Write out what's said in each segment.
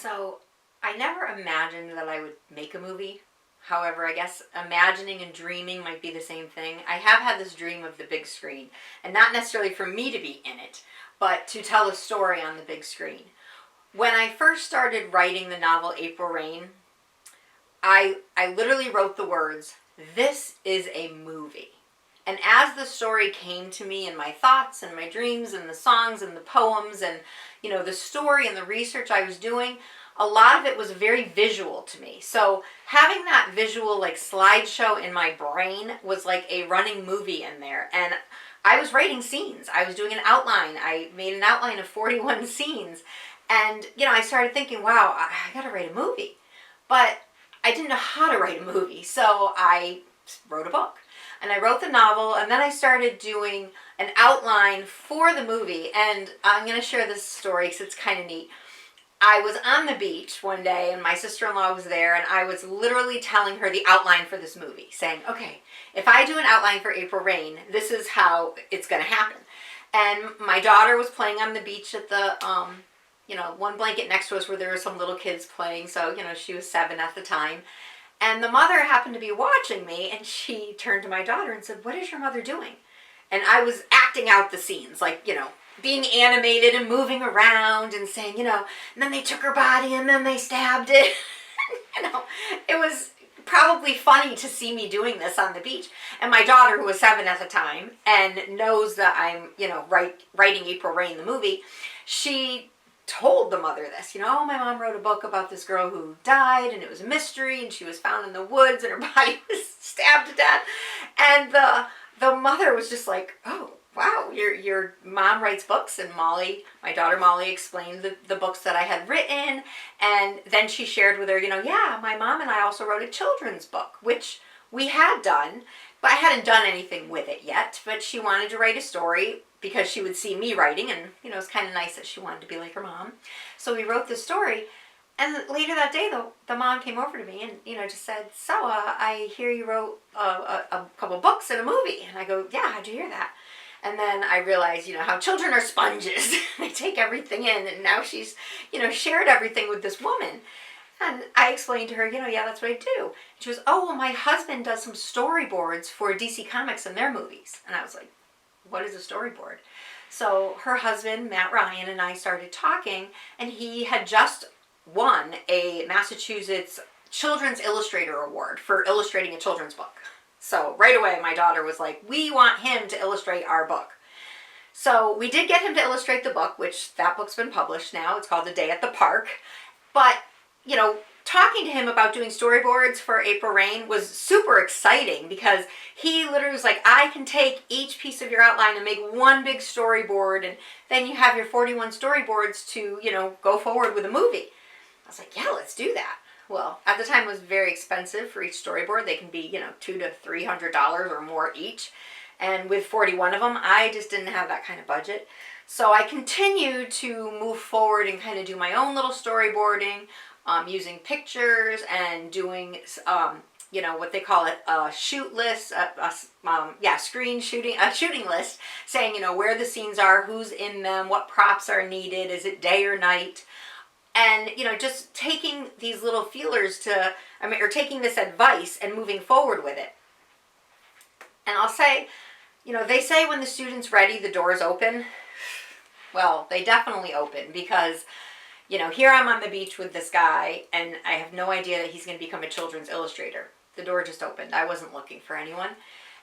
So I never imagined that I would make a movie. However, I guess imagining and dreaming might be the same thing. I have had this dream of the big screen, and not necessarily for me to be in it, but to tell a story on the big screen. When I first started writing the novel April Rain, I literally wrote the words, "This is a movie." And as the story came to me in my thoughts and my dreams and the songs and the poems and, the story and the research I was doing, a lot of it was very visual to me. So having that visual slideshow in my brain was like a running movie in there. And I was writing scenes. I was doing an outline. I made an outline of 41 scenes. And, I started thinking, wow, I got to write a movie. But I didn't know how to write a movie. So I wrote a book. And I wrote the novel, and then I started doing an outline for the movie. And I'm going to share this story because it's kind of neat. I was on the beach one day, and my sister-in-law was there, and I was literally telling her the outline for this movie, saying, okay, if I do an outline for April Rain, this is how it's going to happen. And my daughter was playing on the beach at the, one blanket next to us where there were some little kids playing. So, she was 7 at the time. And the mother happened to be watching me, and she turned to my daughter and said, "What is your mother doing?" And I was acting out the scenes, being animated and moving around and saying, and then they took her body and then they stabbed it. It was probably funny to see me doing this on the beach. And my daughter, who was 7 at the time and knows that I'm, writing April Rain, the movie, she told the mother this, oh, my mom wrote a book about this girl who died, and it was a mystery, and she was found in the woods, and her body was stabbed to death. And the mother was just like, oh, wow, your mom writes books. And Molly, my daughter Molly, explained the books that I had written. And then she shared with her, yeah, my mom and I also wrote a children's book, which we had done, but I hadn't done anything with it yet. But she wanted to write a story because she would see me writing, and, it's kind of nice that she wanted to be like her mom. So we wrote the story. And later that day, the mom came over to me and, just said, "So, I hear you wrote a couple books and a movie." And I go, "Yeah, how'd you hear that?" And then I realized, how children are sponges. They take everything in, and now she's, shared everything with this woman. And I explained to her, yeah, that's what I do. And she goes, "Oh, well, my husband does some storyboards for DC Comics and their movies." And I was like, what is a storyboard? So her husband, Matt Ryan, and I started talking, and he had just won a Massachusetts Children's Illustrator Award for illustrating a children's book. So right away, my daughter was like, we want him to illustrate our book. So we did get him to illustrate the book, which that book's been published now. It's called The Day at the Park. But, talking to him about doing storyboards for April Rain was super exciting, because he literally was like, I can take each piece of your outline and make one big storyboard, and then you have your 41 storyboards to, go forward with a movie. I was like, yeah, let's do that. Well, at the time it was very expensive for each storyboard. They can be, $200 to $300 or more each. And with 41 of them, I just didn't have that kind of budget. So I continued to move forward and kind of do my own little storyboarding, using pictures and doing, what they call it, a shoot list, screen shooting, a shooting list, saying, where the scenes are, who's in them, what props are needed, is it day or night, and, just taking these little feelers or taking this advice and moving forward with it. And I'll say, they say when the student's ready, the doors open. Well, they definitely open, because here I'm on the beach with this guy, and I have no idea that he's going to become a children's illustrator. The door just opened. I wasn't looking for anyone.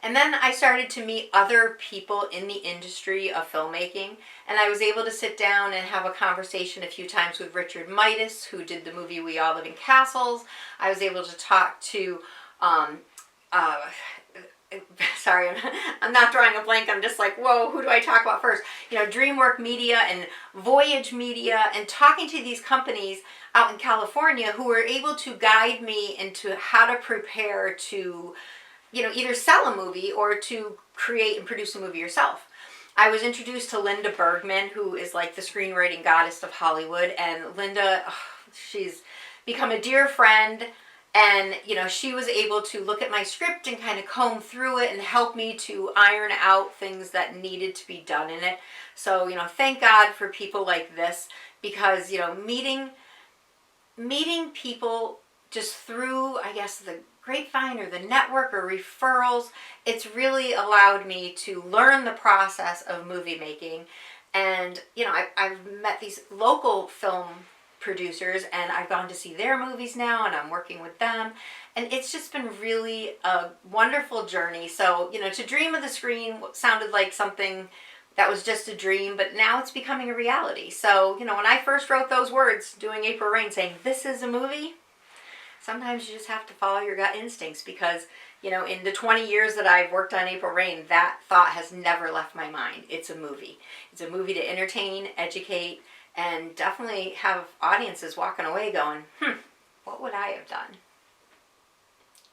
And then I started to meet other people in the industry of filmmaking, and I was able to sit down and have a conversation a few times with Richard Midas, who did the movie We All Live in Castles. I was able to talk to sorry, I'm not drawing a blank. I'm just like, whoa, who do I talk about first? DreamWorks Media and Voyage Media, and talking to these companies out in California who were able to guide me into how to prepare to, either sell a movie or to create and produce a movie yourself. I was introduced to Linda Bergman, who is like the screenwriting goddess of Hollywood. And Linda, she's become a dear friend. And, she was able to look at my script and kind of comb through it and help me to iron out things that needed to be done in it. So, thank God for people like this, because, meeting meeting people just through, I guess, the grapevine or the network or referrals, it's really allowed me to learn the process of movie making. And, you know, I've met these local film producers and I've gone to see their movies now and I'm working with them. And it's just been really a wonderful journey. So, you know, to dream of the screen sounded like something that was just a dream, but now it's becoming a reality. So, you know, when I first wrote those words, doing April Rain, saying, this is a movie, sometimes you just have to follow your gut instincts because, you know, in the 20 years that I've worked on April Rain, that thought has never left my mind. It's a movie. It's a movie to entertain, educate, and definitely have audiences walking away going, what would I have done?